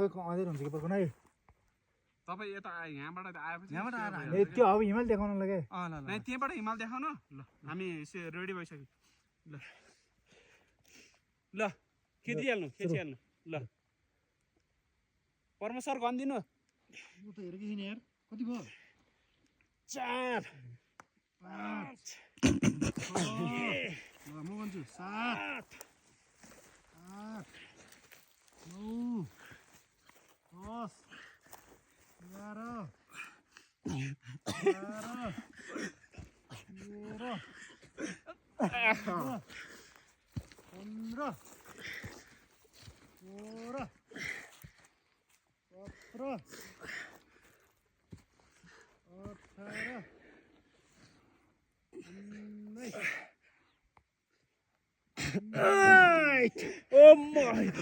अझै हुन्छ कि पर्कुन है तपाईँ यता यहाँबाट आएपछि त्यो अब हिमाल देखाउन लगे त्यहीँबाट हिमाल देखाउन ल हामी रेडी भइसक्यो ल ल खिचिहाल्नु ल परमेश्वर गनिदिनु म त हेरेको छैन यार कति भयो 4 5 ल म भन्छु 7 8 9 10 11 Oh my!